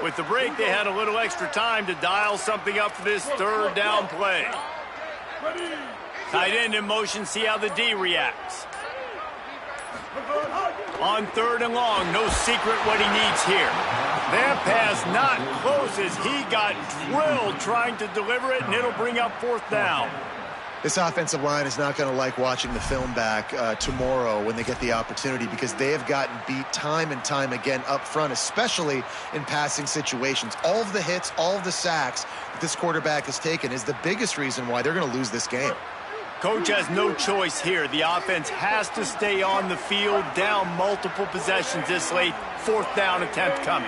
With the break, they had a little extra time to dial something up for this 3rd down play. Tight end in motion, see how the D reacts. On 3rd and long, no secret what he needs here. That pass not close as he got drilled trying to deliver it, and it'll bring up 4th down. This offensive line is not going to like watching the film back tomorrow when they get the opportunity because they have gotten beat time and time again up front, especially in passing situations. All of the hits, all of the sacks that this quarterback has taken is the biggest reason why they're going to lose this game. Coach has no choice here. The offense has to stay on the field, down multiple possessions this late. 4th down attempt coming.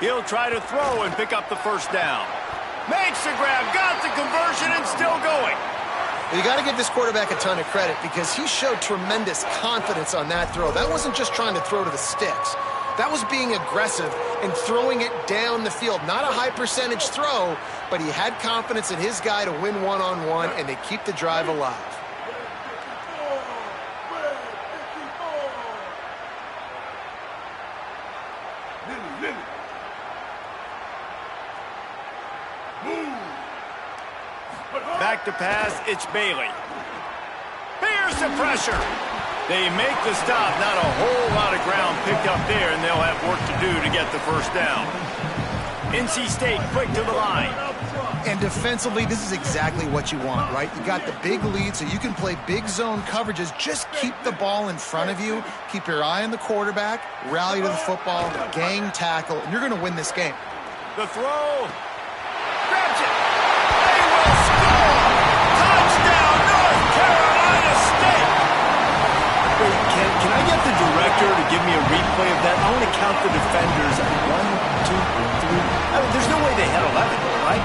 He'll try to throw and pick up the 1st down. Makes the grab, got the conversion, and still going. You got to give this quarterback a ton of credit because he showed tremendous confidence on that throw. That wasn't just trying to throw to the sticks. That was being aggressive and throwing it down the field. Not a high percentage throw, but he had confidence in his guy to win one-on-one, and they keep the drive alive. Back to pass, it's Bailey. Here's the pressure. They make the stop, not a whole lot of ground picked up there, and they'll have work to do to get the 1st down. NC State quick to the line. And defensively, this is exactly what you want, right? You got the big lead, so you can play big zone coverages. Just keep the ball in front of you. Keep your eye on the quarterback. Rally to the football. Gang tackle. And you're going to win this game. The throw. Grabs it. They will score. Touchdown, North Carolina. the defenders 1, 2, 3. I mean, there's no way they had 11, right?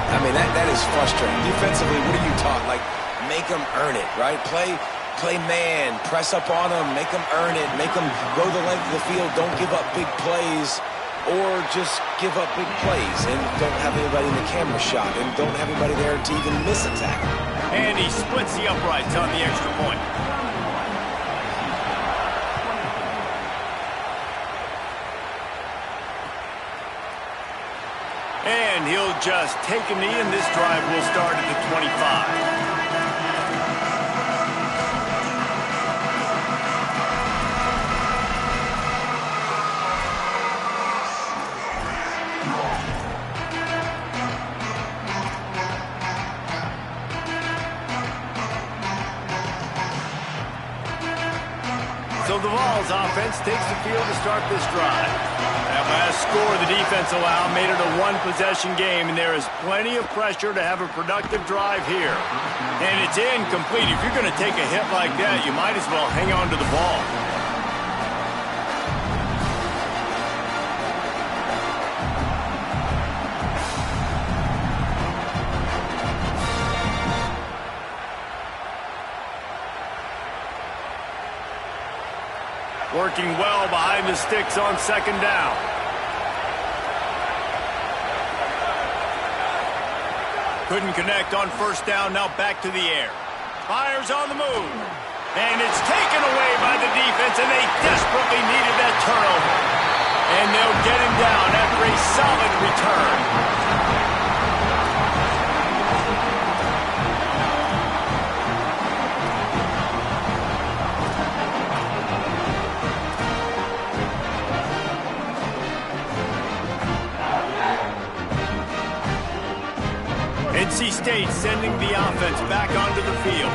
I mean, that is frustrating. Defensively, what are you taught? Like, make them earn it, right? Play man, press up on them, make them earn it, make them go the length of the field, don't give up big plays, or just give up big plays and don't have anybody in the camera shot and don't have anybody there to even miss a tackle. And he splits the uprights on the extra point. And he'll just take a knee, and this drive will start at the 25. So the Vols offense takes the field to start this drive. That last score the defense allowed made it a one-possession game, and there is plenty of pressure to have a productive drive here. And it's incomplete. If you're going to take a hit like that, you might as well hang on to the ball. Working well behind the sticks on second down. Couldn't connect on first down, now back to the air. Fires on the move. And it's taken away by the defense, and they desperately needed that turnover. And they'll get him down after a solid return. NC State sending the offense back onto the field.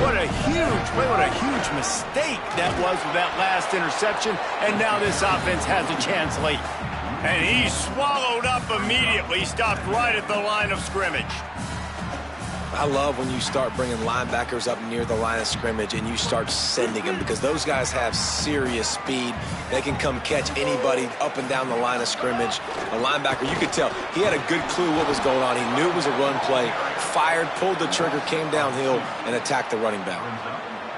What a huge mistake that was with that last interception, and now this offense has a chance late. And he swallowed up immediately, stopped right at the line of scrimmage. I love when you start bringing linebackers up near the line of scrimmage and you start sending them, because those guys have serious speed. They can come catch anybody up and down the line of scrimmage. A linebacker, you could tell, he had a good clue what was going on. He knew it was a run play, fired, pulled the trigger, came downhill, and attacked the running back.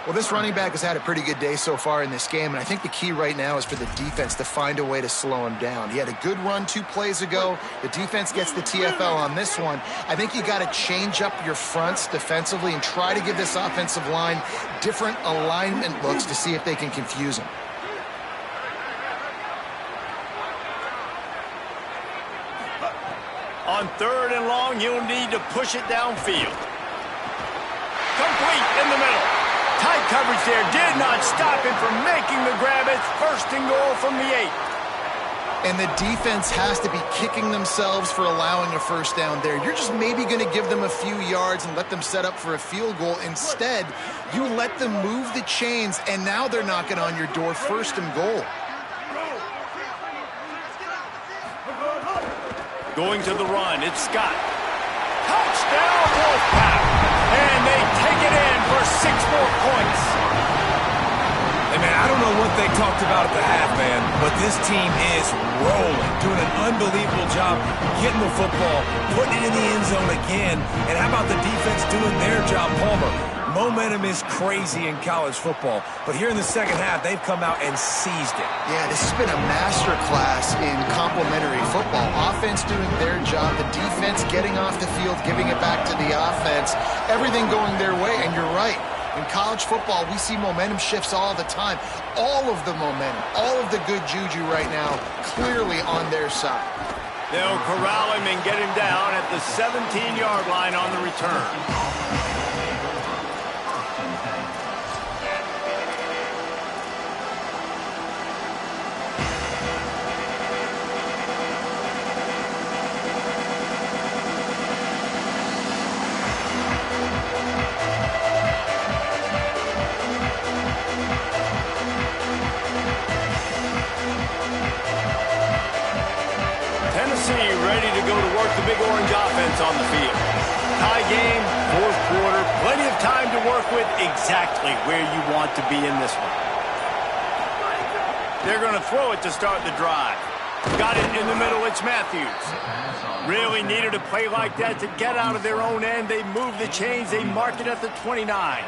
Well, this running back has had a pretty good day so far in this game, and I think the key right now is for the defense to find a way to slow him down. He had a good run 2 plays ago. The defense gets the TFL on this one. I think you got to change up your fronts defensively and try to give this offensive line different alignment looks to see if they can confuse him. On third and long, you'll need to push it downfield. Complete in the middle. Tight coverage there did not stop him from making the grab. It's first and goal from the 8. And the defense has to be kicking themselves for allowing a first down there. You're just maybe going to give them a few yards and let them set up for a field goal. Instead, you let them move the chains, and now they're knocking on your door, first and goal. Going to the run, it's Scott. Touchdown, Wolfpack! And they take it in for 6 more points. Hey, man, I don't know what they talked about at the half, man, but this team is rolling, doing an unbelievable job getting the football, putting it in the end zone again, and how about the defense doing their job, Palmer? Momentum is crazy in college football, but here in the second half, they've come out and seized it. Yeah, this has been a masterclass in complementary football. Offense doing their job, the defense getting off the field, giving it back to the offense, everything going their way, and you're right. In college football, we see momentum shifts all the time. All of the momentum, all of the good juju right now, clearly on their side. They'll corral him and get him down at the 17-yard line on the return. Ready to go to work the Big Orange offense on the field. Tie game, 4th quarter, plenty of time to work with, exactly where you want to be in this one. They're going to throw it to start the drive. Got it in the middle. It's Matthews. Really needed a play like that to get out of their own end. They move the chains. They mark it at the 29.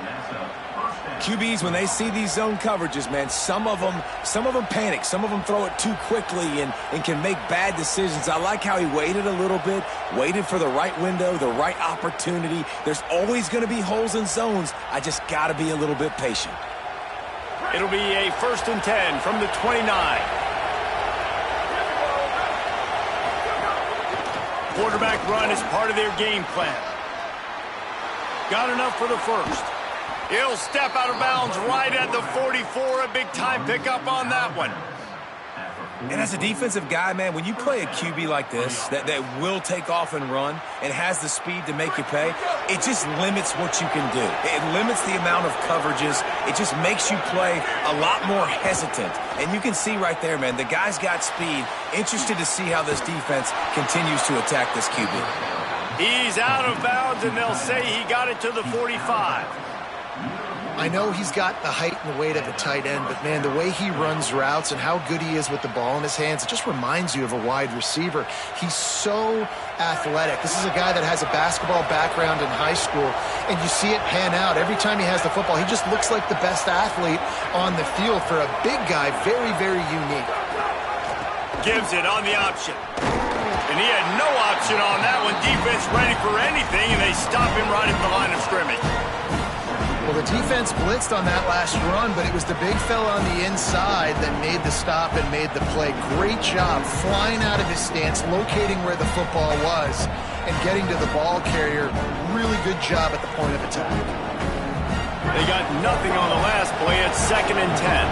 QBs, when they see these zone coverages, man, some of them panic. Some of them throw it too quickly and can make bad decisions. I like how he waited a little bit, waited for the right window, the right opportunity. There's always going to be holes in zones. I just got to be a little bit patient. It'll be a 1st and 10 from the 29. Quarterback run is part of their game plan. Got enough for the first. He'll step out of bounds right at the 44. A big-time pickup on that one. And as a defensive guy, man, when you play a QB like this that will take off and run and has the speed to make you pay, it just limits what you can do. It limits the amount of coverages. It just makes you play a lot more hesitant. And you can see right there, man, the guy's got speed. Interested to see how this defense continues to attack this QB. He's out of bounds, and they'll say he got it to the 45. I know he's got the height and the weight of a tight end, but, man, the way he runs routes and how good he is with the ball in his hands, it just reminds you of a wide receiver. He's so athletic. This is a guy that has a basketball background in high school, and you see it pan out. Every time he has the football, he just looks like the best athlete on the field. For a big guy, very, very unique. Gives it on the option. And he had no option on that one. Defense ready for anything, and they stop him right at the line of scrimmage. Well, the defense blitzed on that last run, but it was the big fella on the inside that made the stop and made the play. Great job flying out of his stance, locating where the football was, and getting to the ball carrier. Really good job at the point of attack. They got nothing on the last play. It's 2nd and 10.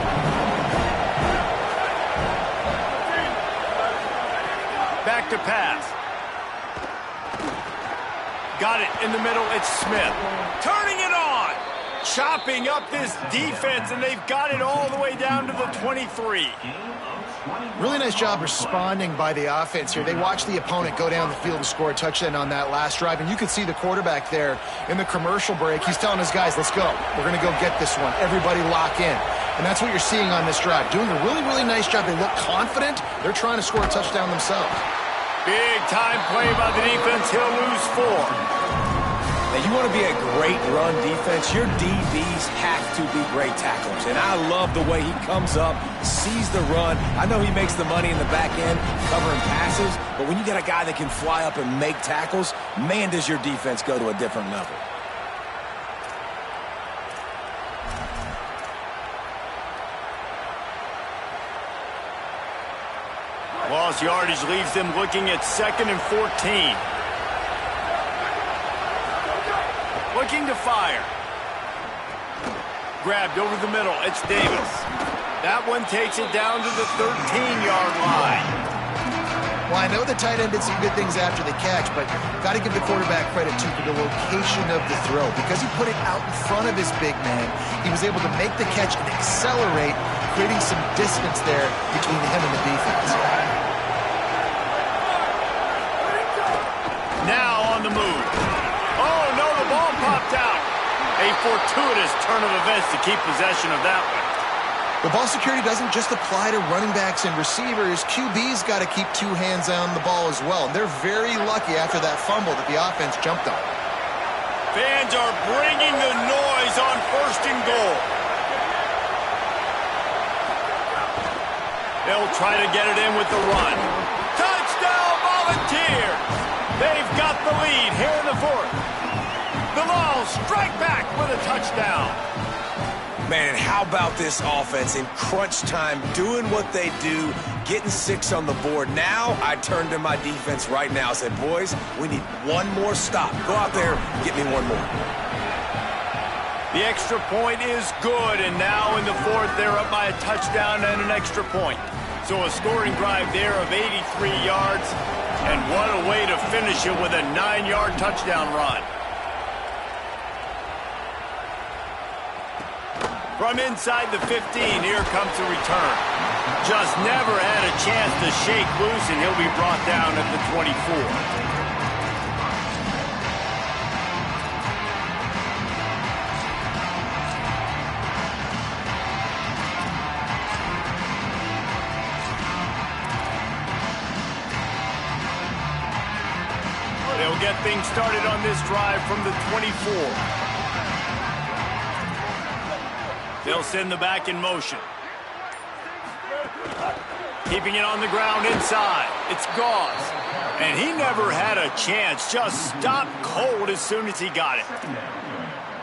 Back to pass. Got it in the middle. It's Smith. Turning it on. Chopping up this defense, and they've got it all the way down to the 23. Really nice job responding by the offense here. They watched the opponent go down the field and score a touchdown on that last drive, and you could see the quarterback there in the commercial break. He's telling his guys, let's go. We're going to go get this one. Everybody lock in. And that's what you're seeing on this drive. Doing a really, really nice job. They look confident. They're trying to score a touchdown themselves. Big-time play by the defense. He'll lose 4. Now, you want to be a great run defense, your DBs have to be great tacklers. And I love the way he comes up, sees the run. I know he makes the money in the back end covering passes, but when you got a guy that can fly up and make tackles, man, does your defense go to a different level. Lost yardage leaves them looking at 2nd and 14. Looking to fire. Grabbed over the middle. It's Davis. That one takes it down to the 13-yard line. Well, I know the tight end did some good things after the catch, but got to give the quarterback credit, too, for the location of the throw. Because he put it out in front of his big man, he was able to make the catch and accelerate, creating some distance there between him and the defense. Now on the move. Oh, no, the ball popped out. A fortuitous turn of events to keep possession of that one. The ball security doesn't just apply to running backs and receivers. QB's got to keep 2 hands on the ball as well. And they're very lucky after that fumble that the offense jumped on. Fans are bringing the noise on 1st and goal. They'll try to get it in with the run. Touchdown, Volunteers! They've got the lead here in the 4th. The Vols strike back with a touchdown. Man, how about this offense in crunch time, doing what they do, getting 6 on the board. Now I turn to my defense right now. I said, boys, we need one more stop. Go out there, get me one more. The extra point is good, and now in the 4th, they're up by a touchdown and an extra point. So a scoring drive there of 83 yards, and what a way to finish it with a 9-yard touchdown run. From inside the 15, here comes the return. Just never had a chance to shake loose, and he'll be brought down at the 24. get things started on this drive from the 24. They'll send the back in motion. Keeping it on the ground inside. It's Gauze. And he never had a chance. Just stopped cold as soon as he got it.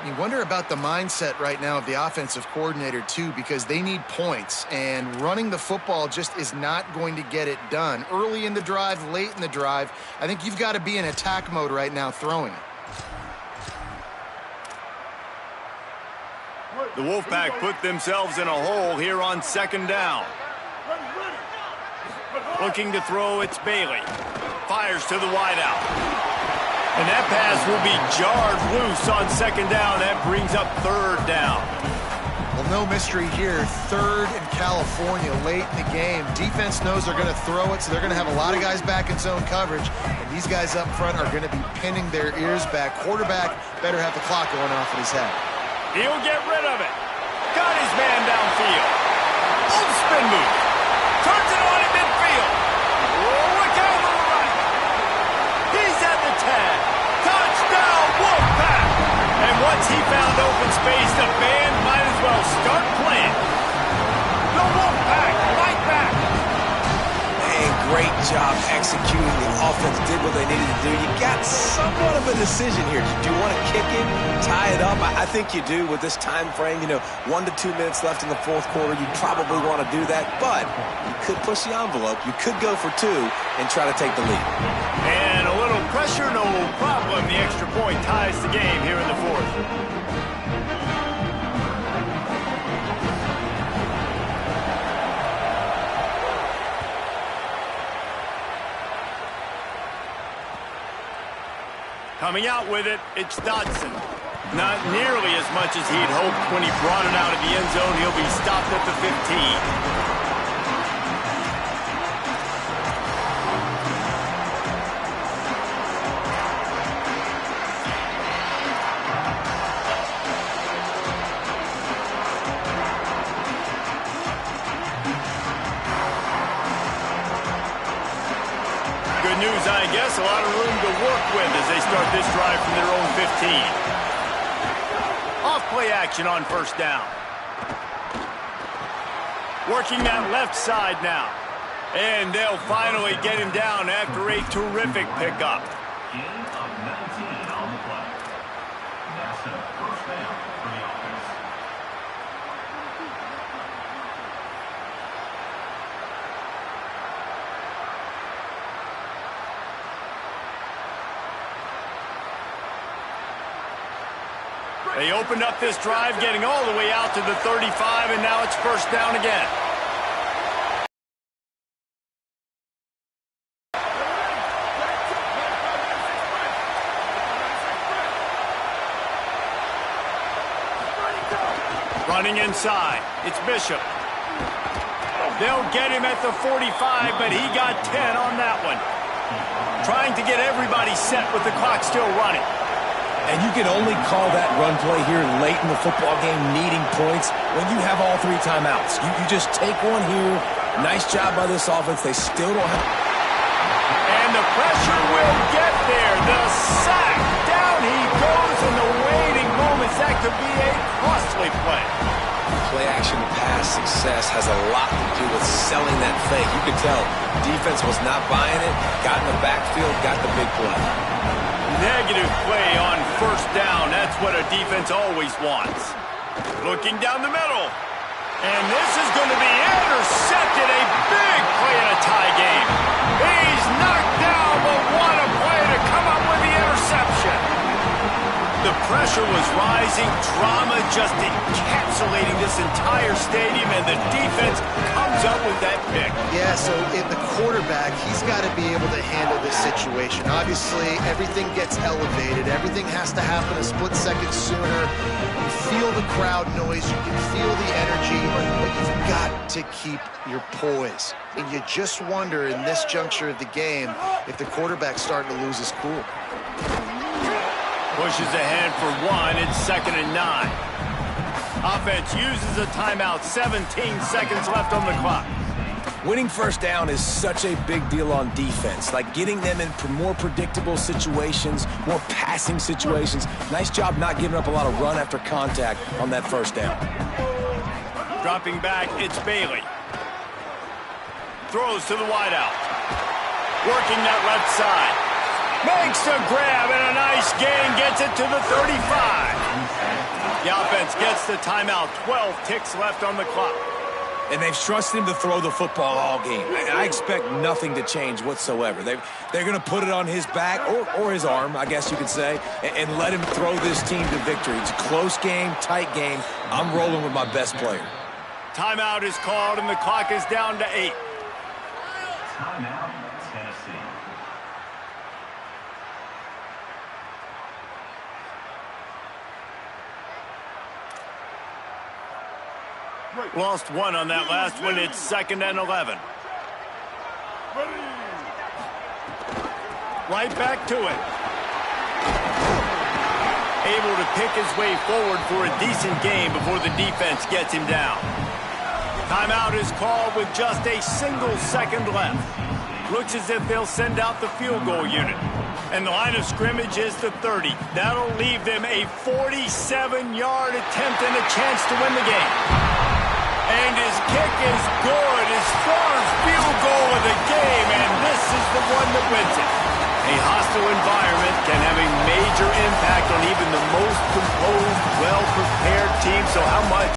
You wonder about the mindset right now of the offensive coordinator, too, because they need points, and running the football just is not going to get it done. Early in the drive, late in the drive, I think you've got to be in attack mode right now throwing it. The Wolfpack put themselves in a hole here on second down. Looking to throw, it's Bailey. Fires to the wideout. And that pass will be jarred loose on second down. That brings up third down. Well, no mystery here. Third in California late in the game. Defense knows they're going to throw it, so they're going to have a lot of guys back in zone coverage. And these guys up front are going to be pinning their ears back. Quarterback better have the clock going off in his head. He'll get rid of it. Got his man downfield. Old spin move. Turns it on in midfield. Look out on the right. He's at the 10. Touchdown, Wolfpack. And once he found open space, the band might as well start playing. The Wolfpack right back. And great job executing. The offense did what they needed to do. You got somewhat of a decision here. Do you want to kick it, tie it up? I think you do with this time frame. 1 to 2 minutes left in the fourth quarter. You probably want to do that, but you could push the envelope. You could go for 2 and try to take the lead. And a little pressure, no problem. The extra point ties the game here in the fourth. Coming out with it, it's Dotson. Not nearly as much as he'd hoped when he brought it out of the end zone. He'll be stopped at the 15. Good news, I guess. A lot of room to work with as they start this drive from their own 15. Off play action on first down. Working that left side now. And they'll finally get him down after a terrific pickup. They opened up this drive, getting all the way out to the 35, and now it's first down again. Running inside, it's Bishop. They'll get him at the 45, but he got 10 on that one. Trying to get everybody set with the clock still running. And you can only call that run play here late in the football game, needing points, when you have all 3 timeouts. You just take one here. Nice job by this offense. They still don't have... And the pressure will get there. The sack. Down he goes in the waiting moments. That could be a costly play. Play action pass success has a lot to do with selling that fake. You could tell defense was not buying it. Got in the backfield, got the big play. Negative play on first down. That's what a defense always wants. Looking down the middle. And this is going to be intercepted. A big play in a tie game. He's knocked down, but what a play to come up with the interception. The pressure was rising. Drama just encapsulating this entire stadium, and the defense comes up with that pick. Yeah, so the quarterback, he's got to be able to handle this situation. Obviously, everything gets elevated. Everything has to happen a split second sooner. You feel the crowd noise. You can feel the energy, but you've got to keep your poise. And you just wonder in this juncture of the game if the quarterback's starting to lose his cool. Pushes ahead for 1. It's 2nd and 9. Offense uses a timeout. 17 seconds left on the clock. Winning first down is such a big deal on defense, like getting them in more predictable situations, more passing situations. Nice job not giving up a lot of run after contact on that first down. Dropping back, it's Bailey. Throws to the wideout. Working that left side. Makes the grab and a nice gain. Gets it to the 35. The offense gets the timeout. 12 ticks left on the clock. And they've trusted him to throw the football all game. I expect nothing to change whatsoever. They're going to put it on his back, or his arm, I guess you could say, and let him throw this team to victory. It's a close game, tight game. I'm rolling with my best player. Timeout is called, and the clock is down to 8. Timeout, Tennessee. Lost one on that last one. It's 2nd and 11. Right back to it. Able to pick his way forward for a decent game before the defense gets him down. Timeout is called with just a single second left. Looks as if they'll send out the field goal unit. And the line of scrimmage is the 30. That'll leave them a 47-yard attempt and a chance to win the game. And his kick is good. His first field goal of the game, and this is the one that wins it. A hostile environment can have a major impact on even the most composed, well-prepared team. So how much